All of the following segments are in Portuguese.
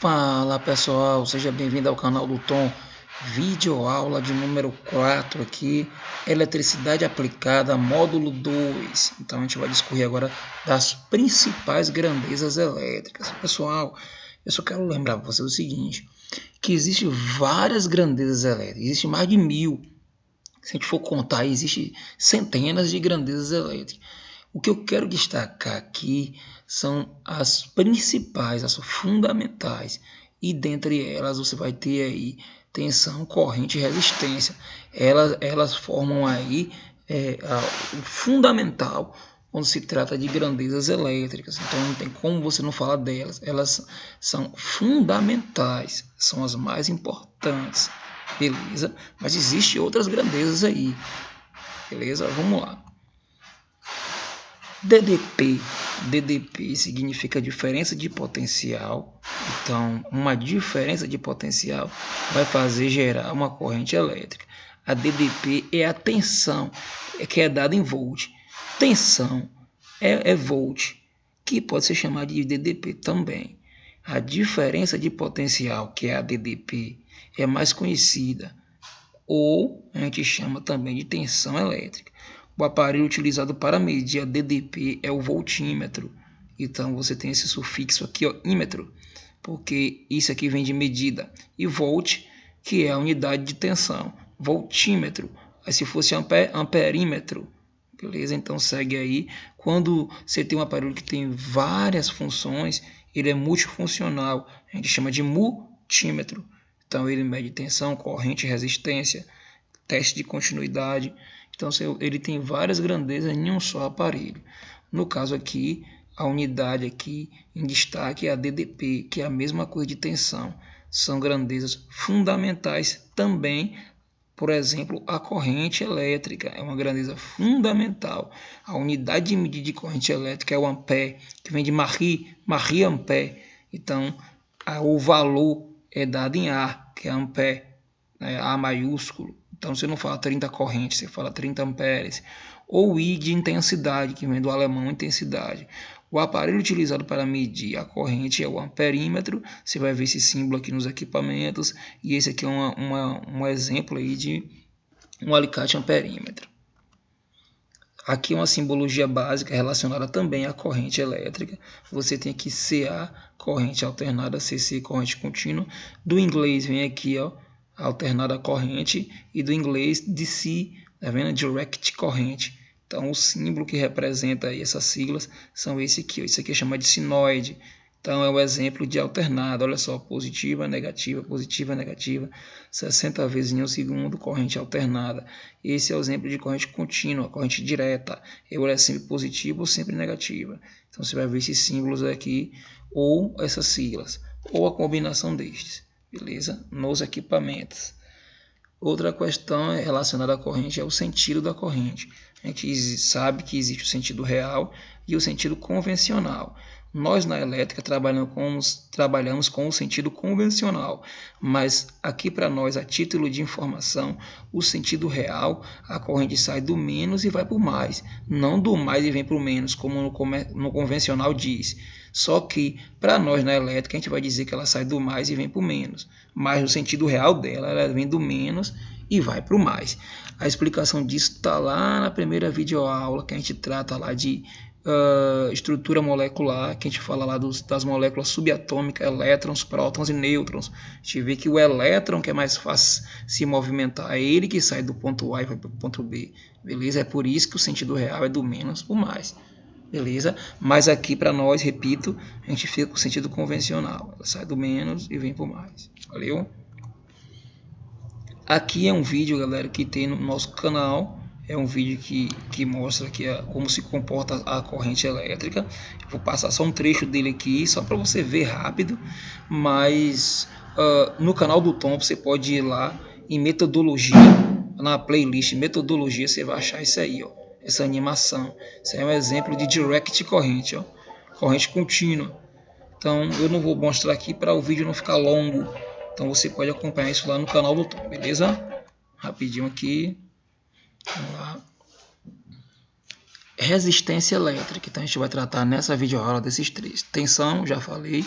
Fala pessoal, seja bem-vindo ao canal do Tom. Vídeo aula de número 4 aqui, eletricidade aplicada, módulo 2. Então a gente vai discorrer agora das principais grandezas elétricas. Pessoal, eu só quero lembrar para vocês o seguinte, que existem várias grandezas elétricas, existe mais de 1000. Se a gente for contar, existe centenas de grandezas elétricas. O que eu quero destacar aqui são as principais, as fundamentais, e dentre elas você vai ter aí tensão, corrente e resistência. Elas formam aí o fundamental quando se trata de grandezas elétricas. Então não tem como você não falar delas. Elas são fundamentais, são as mais importantes, beleza? Mas existem outras grandezas aí, beleza? Vamos lá. DDP significa diferença de potencial. Então, uma diferença de potencial vai fazer gerar uma corrente elétrica. A DDP é a tensão, que é dada em volt. Tensão é volt, que pode ser chamada de DDP também. A diferença de potencial, que é a DDP, é mais conhecida, ou a gente chama também de tensão elétrica. O aparelho utilizado para medir a DDP é o voltímetro. Então você tem esse sufixo aqui, ó, ímetro, porque isso aqui vem de medida. E volt, que é a unidade de tensão. Voltímetro. Aí se fosse amperímetro, beleza? Então segue aí. Quando você tem um aparelho que tem várias funções, ele é multifuncional. A gente chama de multímetro. Então ele mede tensão, corrente, resistência, teste de continuidade. Então ele tem várias grandezas em um só aparelho. No caso aqui, a unidade aqui em destaque é a DDP, que é a mesma coisa de tensão. São grandezas fundamentais também. Por exemplo, a corrente elétrica é uma grandeza fundamental. A unidade de medida de corrente elétrica é o ampere, que vem de Marie-Ampere. Então, o valor é dado em A, que é ampere, né, A maiúsculo. Então você não fala 30 correntes, você fala 30 amperes. Ou I de intensidade, que vem do alemão intensidade. O aparelho utilizado para medir a corrente é o amperímetro. Você vai ver esse símbolo aqui nos equipamentos. E esse aqui é um exemplo aí de um alicate amperímetro. Aqui é uma simbologia básica relacionada também à corrente elétrica. Você tem aqui CA, corrente alternada, CC, corrente contínua. Do inglês vem aqui, ó, alternada corrente, e do inglês DC, tá vendo? Direct corrente. Então o símbolo que representa aí essas siglas são esse aqui, ó. Isso aqui é chamado de sinoide. Então é o exemplo de alternada. Olha só, positiva, negativa, 60 vezes em um segundo, corrente alternada. Esse é o exemplo de corrente contínua, corrente direta. Ela é sempre positiva ou sempre negativa. Então você vai ver esses símbolos aqui, ou essas siglas, ou a combinação destes. Beleza? Nos equipamentos. Outra questão relacionada à corrente é o sentido da corrente. A gente sabe que existe o sentido real e o sentido convencional. Nós na elétrica trabalhamos com o sentido convencional, mas aqui para nós, a título de informação, o sentido real, a corrente sai do menos e vai para o mais, não do mais e vem para o menos, como no convencional diz. Só que para nós na elétrica a gente vai dizer que ela sai do mais e vem para o menos, mas no sentido real dela, ela vem do menos e vai para o mais. A explicação disso está lá na primeira videoaula, que a gente trata lá de estrutura molecular, que a gente fala lá das moléculas subatômicas, elétrons, prótons e nêutrons. A gente vê que o elétron, que é mais fácil se movimentar, é ele que sai do ponto A e vai para o ponto B. Beleza? É por isso que o sentido real é do menos para o mais. Beleza? Mas aqui para nós, repito, a gente fica com o sentido convencional. Ela sai do menos e vem para o mais. Valeu? Aqui é um vídeo, galera, que tem no nosso canal. É um vídeo que mostra aqui como se comporta a corrente elétrica. Vou passar só um trecho dele aqui, só para você ver rápido. Mas no canal do Tom você pode ir lá em metodologia, na playlist metodologia, você vai achar isso aí, ó, essa animação. Isso aí é um exemplo de direct corrente, ó, corrente contínua. Então eu não vou mostrar aqui para o vídeo não ficar longo. Então você pode acompanhar isso lá no canal do Tom, beleza? Rapidinho aqui. Vamos lá. Resistência elétrica. Então a gente vai tratar nessa videoaula desses três. Tensão, já falei.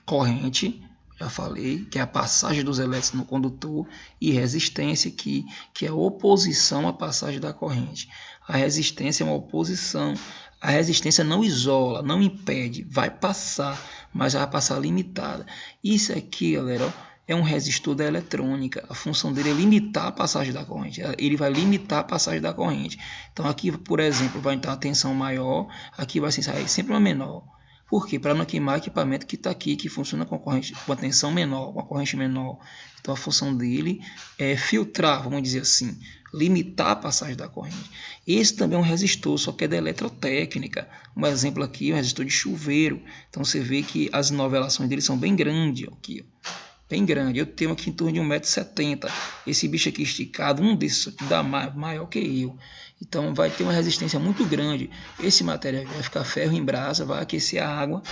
Corrente, já falei, que é a passagem dos elétrons no condutor, e resistência, que é a oposição à passagem da corrente. A resistência é uma oposição. A resistência não isola, não impede, vai passar, mas vai passar limitada. Isso aqui, galera, é um resistor da eletrônica. A função dele é limitar a passagem da corrente. Ele vai limitar a passagem da corrente. Então aqui, por exemplo, vai entrar uma tensão maior, aqui vai sair sempre uma menor. Por quê? Para não queimar equipamento que está aqui, que funciona com a tensão menor, com a corrente menor. Então a função dele é filtrar, vamos dizer assim, limitar a passagem da corrente. Esse também é um resistor, só que é da eletrotécnica. Um exemplo aqui é um resistor de chuveiro. Então você vê que as novelações dele são bem grandes. Aqui, ó. Bem grande. Eu tenho aqui em torno de 1,70 m. Esse bicho aqui esticado, um desses aqui dá maior que eu. Então vai ter uma resistência muito grande. Esse material vai ficar ferro em brasa, vai aquecer a água,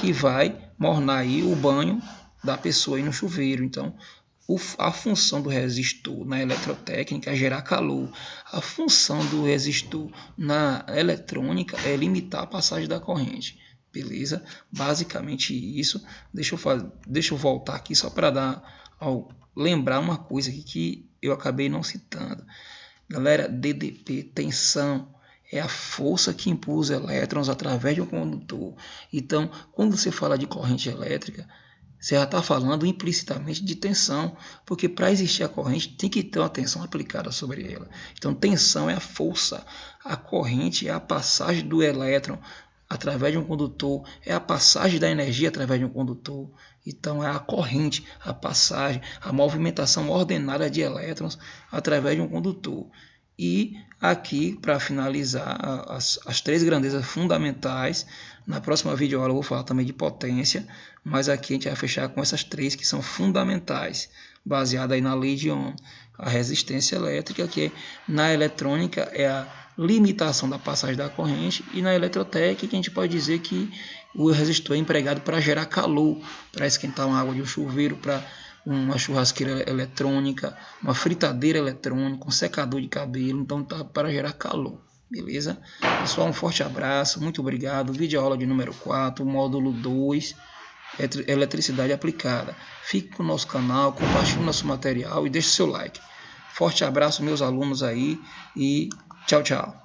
que vai mornar aí o banho da pessoa aí no chuveiro. Então a função do resistor na eletrotécnica é gerar calor. A função do resistor na eletrônica é limitar a passagem da corrente. Beleza? Basicamente isso. Deixa eu voltar aqui só para lembrar uma coisa aqui que eu acabei não citando. Galera, DDP, tensão, é a força que impulsa os elétrons através de um condutor. Então, quando você fala de corrente elétrica, você já está falando implicitamente de tensão, porque para existir a corrente tem que ter uma tensão aplicada sobre ela. Então, tensão é a força, a corrente é a passagem do elétron através de um condutor, é a passagem da energia através de um condutor. Então é a corrente, a passagem, a movimentação ordenada de elétrons através de um condutor. E aqui, para finalizar, as três grandezas fundamentais. Na próxima videoaula eu vou falar também de potência, mas aqui a gente vai fechar com essas três que são fundamentais, baseada aí na lei de Ohm. A resistência elétrica, que na eletrônica é a limitação da passagem da corrente, e na eletrotécnica a gente pode dizer que o resistor é empregado para gerar calor, para esquentar uma água de um chuveiro, para uma churrasqueira eletrônica, uma fritadeira eletrônica, um secador de cabelo. Então tá para gerar calor, beleza? Pessoal, um forte abraço, muito obrigado. Vídeo aula de número 4, módulo 2, eletricidade aplicada. Fique com o nosso canal, compartilhe nosso material e deixe seu like. Forte abraço, meus alunos aí, e tchau, tchau.